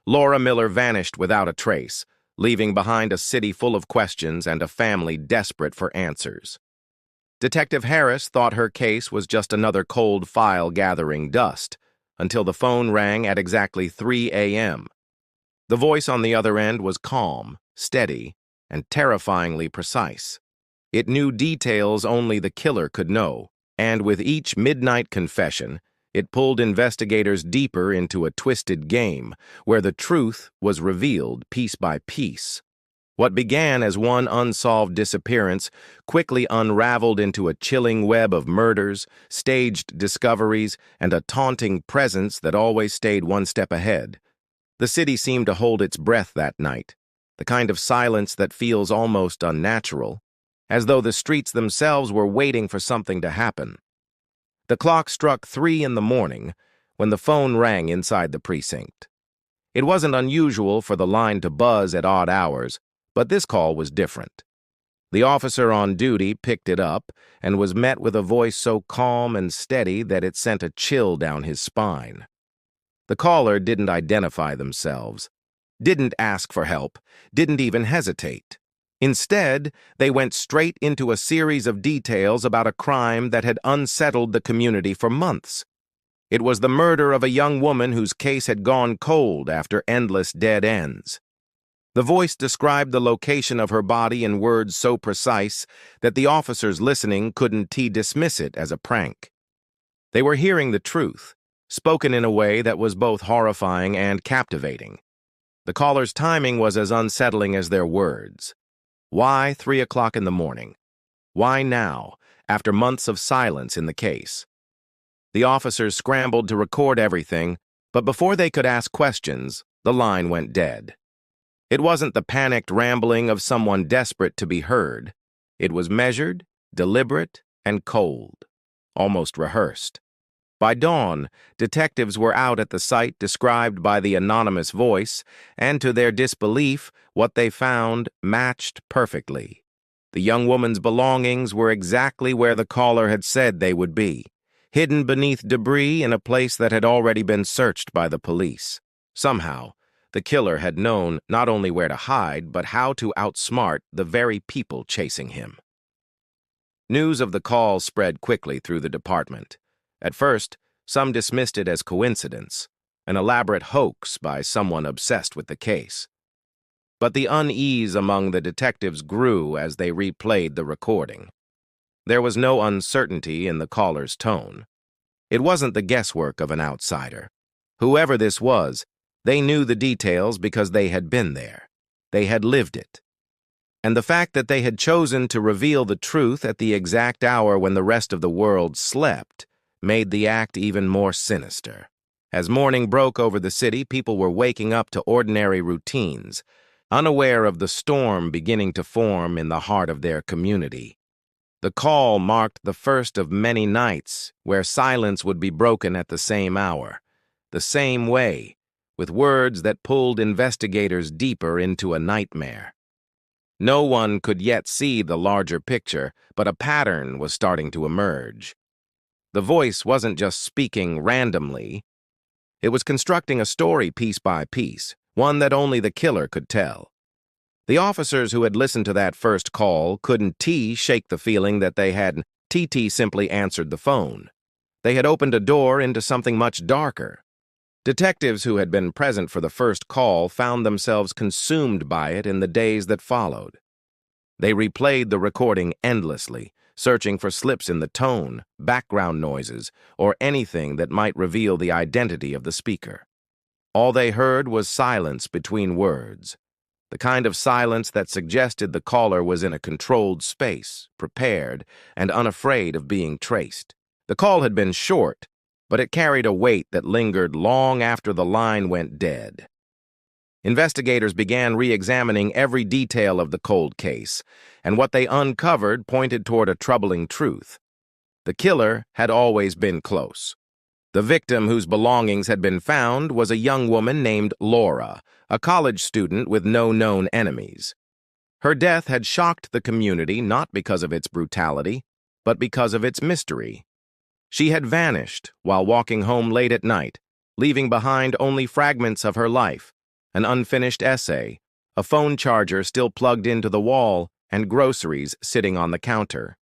Laura Miller vanished without a trace, leaving behind a city full of questions and a family desperate for answers. Detective Harris thought her case was just another cold file gathering dust, until the phone rang at exactly 3 a.m. The voice on the other end was calm, steady, and terrifyingly precise. It knew details only the killer could know, and with each midnight confession, it pulled investigators deeper into a twisted game where the truth was revealed piece by piece. What began as one unsolved disappearance quickly unraveled into a chilling web of murders, staged discoveries, and a taunting presence that always stayed one step ahead. The city seemed to hold its breath that night, the kind of silence that feels almost unnatural, as though the streets themselves were waiting for something to happen. The clock struck 3 in the morning when the phone rang inside the precinct. It wasn't unusual for the line to buzz at odd hours, but this call was different. The officer on duty picked it up and was met with a voice so calm and steady that it sent a chill down his spine. The caller didn't identify themselves, didn't ask for help, didn't even hesitate. Instead, they went straight into a series of details about a crime that had unsettled the community for months. It was the murder of a young woman whose case had gone cold after endless dead ends. The voice described the location of her body in words so precise that the officers listening couldn't dismiss it as a prank. They were hearing the truth, spoken in a way that was both horrifying and captivating. The caller's timing was as unsettling as their words. Why 3 o'clock in the morning? Why now, after months of silence in the case? The officers scrambled to record everything, but before they could ask questions, the line went dead. It wasn't the panicked rambling of someone desperate to be heard. It was measured, deliberate, and cold, almost rehearsed. By dawn, detectives were out at the site described by the anonymous voice, and to their disbelief, what they found matched perfectly. The young woman's belongings were exactly where the caller had said they would be, hidden beneath debris in a place that had already been searched by the police. Somehow, the killer had known not only where to hide, but how to outsmart the very people chasing him. News of the call spread quickly through the department. At first, some dismissed it as coincidence, an elaborate hoax by someone obsessed with the case. But the unease among the detectives grew as they replayed the recording. There was no uncertainty in the caller's tone. It wasn't the guesswork of an outsider. Whoever this was, they knew the details because they had been there. They had lived it. And the fact that they had chosen to reveal the truth at the exact hour when the rest of the world slept made the act even more sinister. As morning broke over the city, people were waking up to ordinary routines, unaware of the storm beginning to form in the heart of their community. The call marked the first of many nights where silence would be broken at the same hour, the same way, with words that pulled investigators deeper into a nightmare. No one could yet see the larger picture, but a pattern was starting to emerge. The voice wasn't just speaking randomly. It was constructing a story piece by piece, one that only the killer could tell. The officers who had listened to that first call couldn't shake the feeling that they had simply answered the phone. They had opened a door into something much darker. Detectives who had been present for the first call found themselves consumed by it in the days that followed. They replayed the recording endlessly, searching for slips in the tone, background noises, or anything that might reveal the identity of the speaker. All they heard was silence between words, the kind of silence that suggested the caller was in a controlled space, prepared, and unafraid of being traced. The call had been short, but it carried a weight that lingered long after the line went dead. Investigators began re-examining every detail of the cold case, and what they uncovered pointed toward a troubling truth. The killer had always been close. The victim whose belongings had been found was a young woman named Laura, a college student with no known enemies. Her death had shocked the community not because of its brutality, but because of its mystery. She had vanished while walking home late at night, leaving behind only fragments of her life, an unfinished essay, a phone charger still plugged into the wall, and groceries sitting on the counter.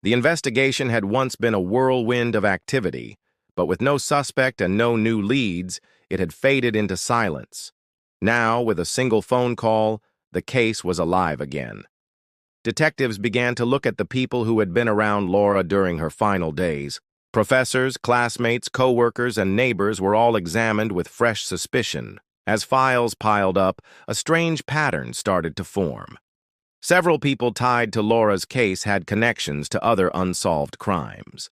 The investigation had once been a whirlwind of activity, but with no suspect and no new leads, it had faded into silence. Now, with a single phone call, the case was alive again. Detectives began to look at the people who had been around Laura during her final days. Professors, classmates, co-workers, and neighbors were all examined with fresh suspicion. As files piled up, a strange pattern started to form. Several people tied to Laura's case had connections to other unsolved crimes.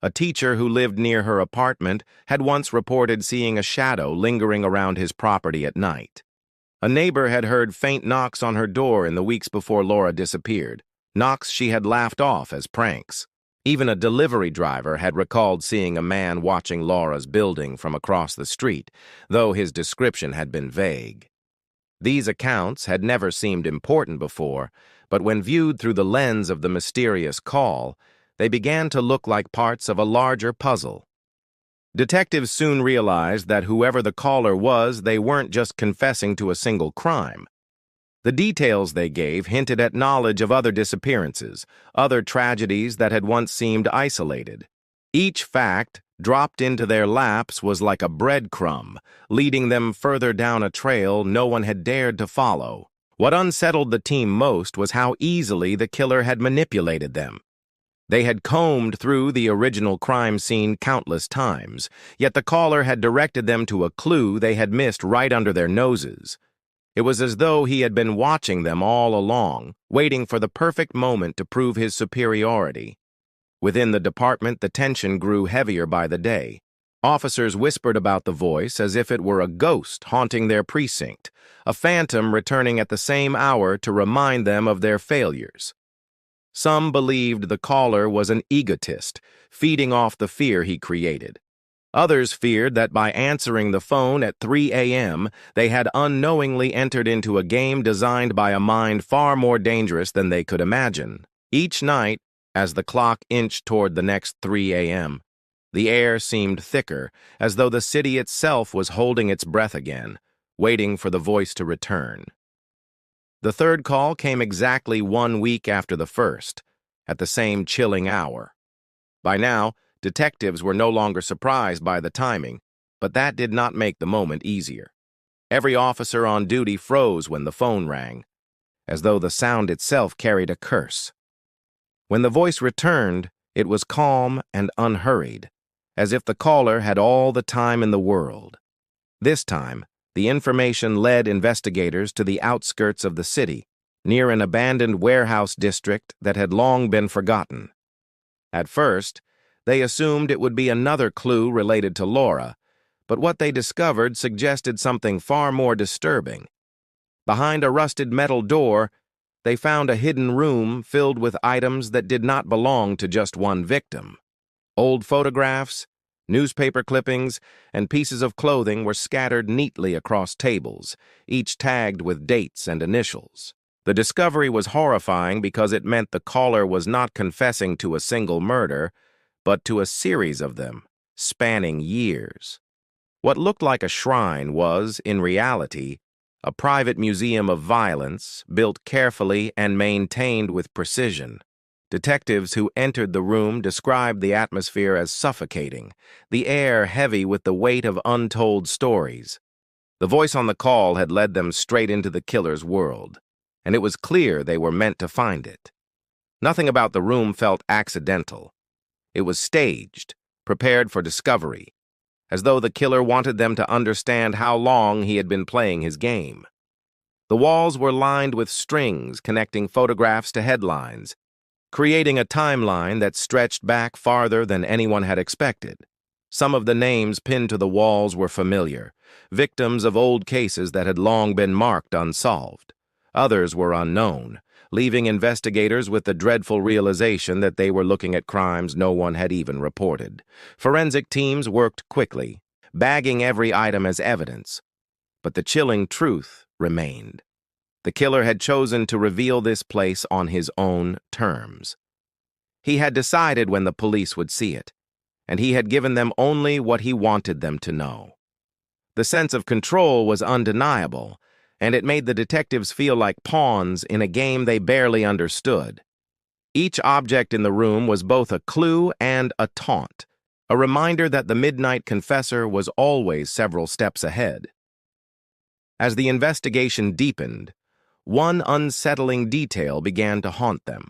A teacher who lived near her apartment had once reported seeing a shadow lingering around his property at night. A neighbor had heard faint knocks on her door in the weeks before Laura disappeared, knocks she had laughed off as pranks. Even a delivery driver had recalled seeing a man watching Laura's building from across the street, though his description had been vague. These accounts had never seemed important before, but when viewed through the lens of the mysterious call, they began to look like parts of a larger puzzle. Detectives soon realized that whoever the caller was, they weren't just confessing to a single crime. The details they gave hinted at knowledge of other disappearances, other tragedies that had once seemed isolated. Each fact dropped into their laps was like a breadcrumb, leading them further down a trail no one had dared to follow. What unsettled the team most was how easily the killer had manipulated them. They had combed through the original crime scene countless times, yet the caller had directed them to a clue they had missed right under their noses. It was as though he had been watching them all along, waiting for the perfect moment to prove his superiority. Within the department, the tension grew heavier by the day. Officers whispered about the voice as if it were a ghost haunting their precinct, a phantom returning at the same hour to remind them of their failures. Some believed the caller was an egotist, feeding off the fear he created. Others feared that by answering the phone at 3 a.m., they had unknowingly entered into a game designed by a mind far more dangerous than they could imagine. Each night, as the clock inched toward the next 3 a.m., the air seemed thicker, as though the city itself was holding its breath again, waiting for the voice to return. The third call came exactly 1 week after the first, at the same chilling hour. By now, detectives were no longer surprised by the timing, but that did not make the moment easier. Every officer on duty froze when the phone rang, as though the sound itself carried a curse. When the voice returned, it was calm and unhurried, as if the caller had all the time in the world. This time, the information led investigators to the outskirts of the city, near an abandoned warehouse district that had long been forgotten. At first, they assumed it would be another clue related to Laura, but what they discovered suggested something far more disturbing. Behind a rusted metal door, they found a hidden room filled with items that did not belong to just one victim. Old photographs, newspaper clippings, and pieces of clothing were scattered neatly across tables, each tagged with dates and initials. The discovery was horrifying because it meant the caller was not confessing to a single murder, but to a series of them, spanning years. What looked like a shrine was, in reality, a private museum of violence, built carefully and maintained with precision. Detectives who entered the room described the atmosphere as suffocating, the air heavy with the weight of untold stories. The voice on the call had led them straight into the killer's world, and it was clear they were meant to find it. Nothing about the room felt accidental. It was staged, prepared for discovery, as though the killer wanted them to understand how long he had been playing his game. The walls were lined with strings connecting photographs to headlines, creating a timeline that stretched back farther than anyone had expected. Some of the names pinned to the walls were familiar, victims of old cases that had long been marked unsolved. Others were unknown, leaving investigators with the dreadful realization that they were looking at crimes no one had even reported. Forensic teams worked quickly, bagging every item as evidence. But the chilling truth remained. The killer had chosen to reveal this place on his own terms. He had decided when the police would see it, and he had given them only what he wanted them to know. The sense of control was undeniable, and it made the detectives feel like pawns in a game they barely understood. Each object in the room was both a clue and a taunt, a reminder that the midnight confessor was always several steps ahead. As the investigation deepened, one unsettling detail began to haunt them.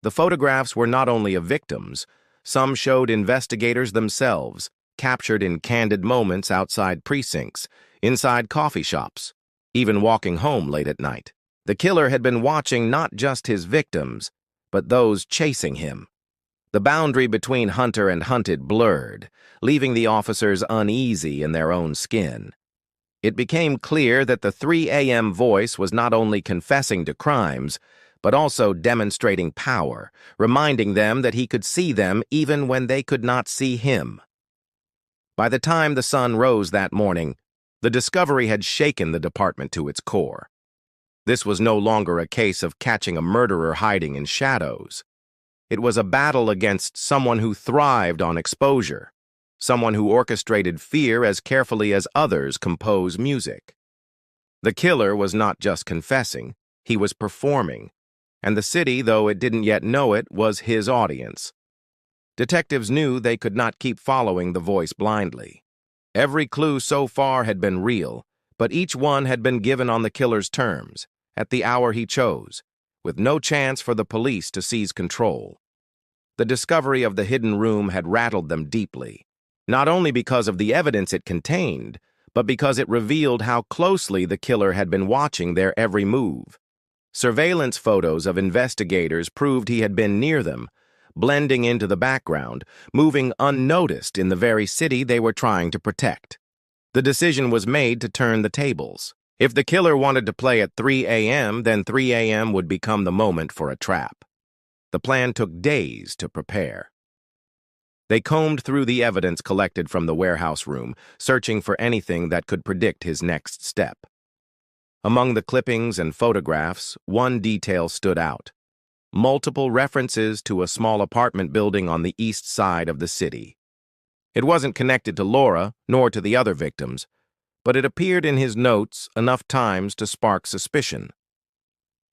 The photographs were not only of victims, some showed investigators themselves, captured in candid moments outside precincts, inside coffee shops, even walking home late at night. The killer had been watching not just his victims, but those chasing him. The boundary between hunter and hunted blurred, leaving the officers uneasy in their own skin. It became clear that the 3 a.m. voice was not only confessing to crimes, but also demonstrating power, reminding them that he could see them even when they could not see him. By the time the sun rose that morning, the discovery had shaken the department to its core. This was no longer a case of catching a murderer hiding in shadows. It was a battle against someone who thrived on exposure, someone who orchestrated fear as carefully as others compose music. The killer was not just confessing, he was performing, and the city, though it didn't yet know it, was his audience. Detectives knew they could not keep following the voice blindly. Every clue so far had been real, but each one had been given on the killer's terms, at the hour he chose, with no chance for the police to seize control. The discovery of the hidden room had rattled them deeply, not only because of the evidence it contained, but because it revealed how closely the killer had been watching their every move. Surveillance photos of investigators proved he had been near them, blending into the background, moving unnoticed in the very city they were trying to protect. The decision was made to turn the tables. If the killer wanted to play at 3 a.m., then 3 a.m. would become the moment for a trap. The plan took days to prepare. They combed through the evidence collected from the warehouse room, searching for anything that could predict his next step. Among the clippings and photographs, one detail stood out: multiple references to a small apartment building on the east side of the city. It wasn't connected to Laura, nor to the other victims, but it appeared in his notes enough times to spark suspicion.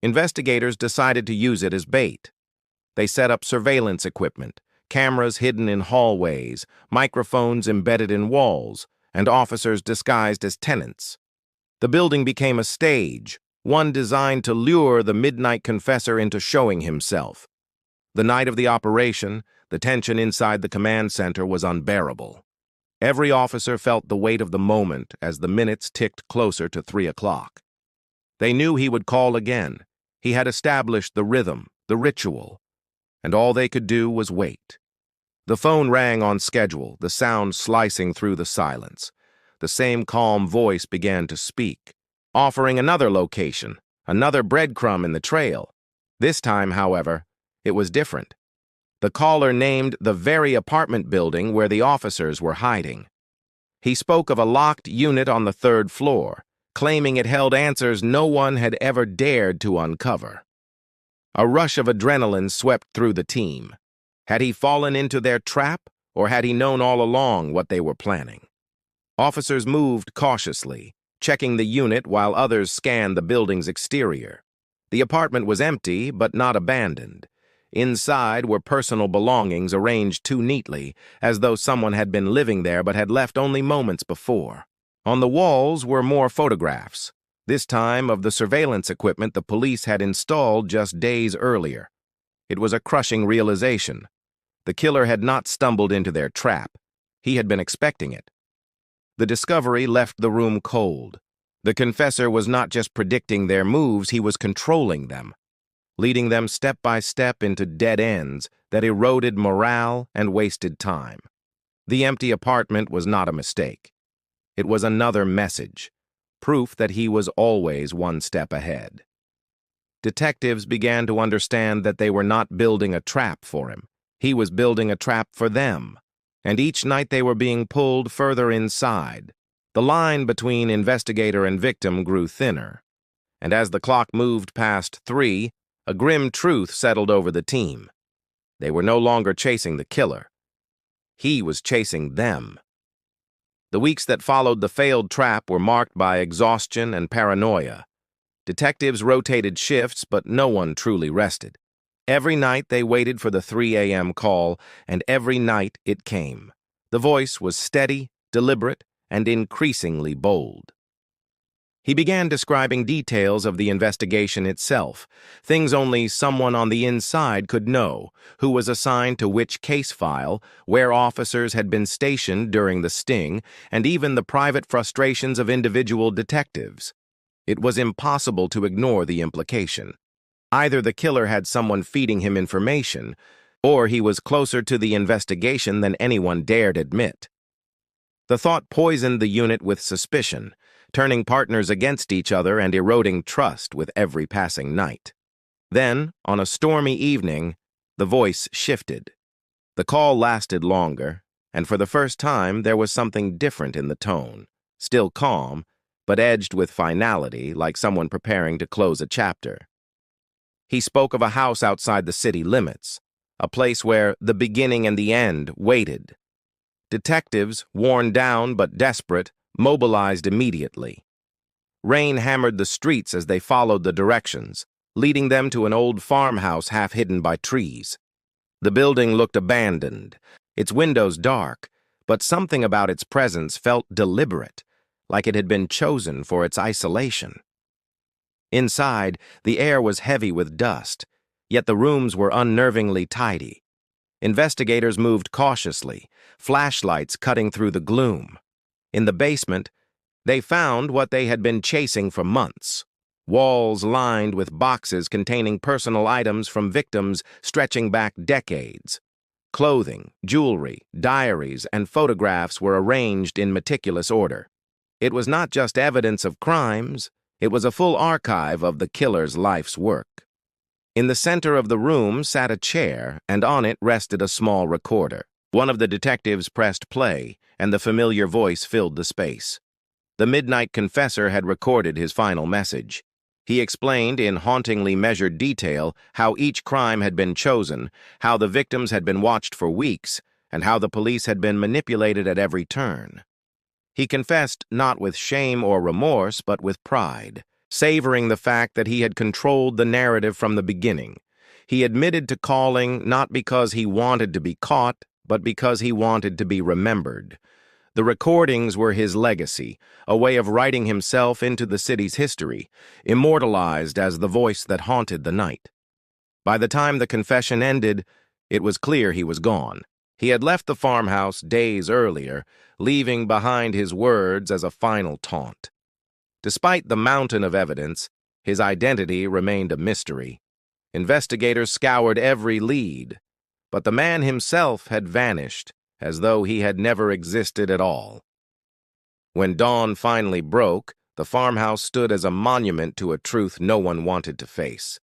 Investigators decided to use it as bait. They set up surveillance equipment, cameras hidden in hallways, microphones embedded in walls, and officers disguised as tenants. The building became a stage, one designed to lure the midnight confessor into showing himself. The night of the operation, the tension inside the command center was unbearable. Every officer felt the weight of the moment as the minutes ticked closer to 3 o'clock. They knew he would call again. He had established the rhythm, the ritual, and all they could do was wait. The phone rang on schedule, the sound slicing through the silence. The same calm voice began to speak, offering another location, another breadcrumb in the trail. This time, however, it was different. The caller named the very apartment building where the officers were hiding. He spoke of a locked unit on the 3rd floor, claiming it held answers no one had ever dared to uncover. A rush of adrenaline swept through the team. Had he fallen into their trap, or had he known all along what they were planning? Officers moved cautiously, checking the unit while others scanned the building's exterior. The apartment was empty, but not abandoned. Inside were personal belongings arranged too neatly, as though someone had been living there but had left only moments before. On the walls were more photographs, this time of the surveillance equipment the police had installed just days earlier. It was a crushing realization. The killer had not stumbled into their trap. He had been expecting it. The discovery left the room cold. The confessor was not just predicting their moves, he was controlling them, leading them step by step into dead ends that eroded morale and wasted time. The empty apartment was not a mistake. It was another message, proof that he was always one step ahead. Detectives began to understand that they were not building a trap for him. He was building a trap for them. And each night they were being pulled further inside. The line between investigator and victim grew thinner. And as the clock moved past 3, a grim truth settled over the team. They were no longer chasing the killer. He was chasing them. The weeks that followed the failed trap were marked by exhaustion and paranoia. Detectives rotated shifts, but no one truly rested. Every night they waited for the 3 a.m. call, and every night it came. The voice was steady, deliberate, and increasingly bold. He began describing details of the investigation itself, things only someone on the inside could know, who was assigned to which case file, where officers had been stationed during the sting, and even the private frustrations of individual detectives. It was impossible to ignore the implication. Either the killer had someone feeding him information, or he was closer to the investigation than anyone dared admit. The thought poisoned the unit with suspicion, turning partners against each other and eroding trust with every passing night. Then, on a stormy evening, the voice shifted. The call lasted longer, and for the first time there was something different in the tone, still calm, but edged with finality, like someone preparing to close a chapter. He spoke of a house outside the city limits, a place where the beginning and the end waited. Detectives, worn down but desperate, mobilized immediately. Rain hammered the streets as they followed the directions, leading them to an old farmhouse half hidden by trees. The building looked abandoned, its windows dark, but something about its presence felt deliberate, like it had been chosen for its isolation. Inside, the air was heavy with dust, yet the rooms were unnervingly tidy. Investigators moved cautiously, flashlights cutting through the gloom. In the basement, they found what they had been chasing for months. Walls lined with boxes containing personal items from victims stretching back decades. Clothing, jewelry, diaries, and photographs were arranged in meticulous order. It was not just evidence of crimes, it was a full archive of the killer's life's work. In the center of the room sat a chair, and on it rested a small recorder. One of the detectives pressed play, and the familiar voice filled the space. The midnight confessor had recorded his final message. He explained in hauntingly measured detail how each crime had been chosen, how the victims had been watched for weeks, and how the police had been manipulated at every turn. He confessed not with shame or remorse, but with pride, savoring the fact that he had controlled the narrative from the beginning. He admitted to calling not because he wanted to be caught, but because he wanted to be remembered. The recordings were his legacy, a way of writing himself into the city's history, immortalized as the voice that haunted the night. By the time the confession ended, it was clear he was gone. He had left the farmhouse days earlier, leaving behind his words as a final taunt. Despite the mountain of evidence, his identity remained a mystery. Investigators scoured every lead, but the man himself had vanished, as though he had never existed at all. When dawn finally broke, the farmhouse stood as a monument to a truth no one wanted to face.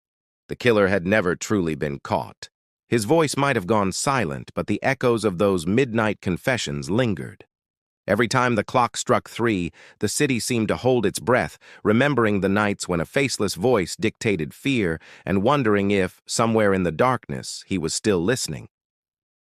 The killer had never truly been caught. His voice might have gone silent, but the echoes of those midnight confessions lingered. Every time the clock struck 3, the city seemed to hold its breath, remembering the nights when a faceless voice dictated fear and wondering if, somewhere in the darkness, he was still listening.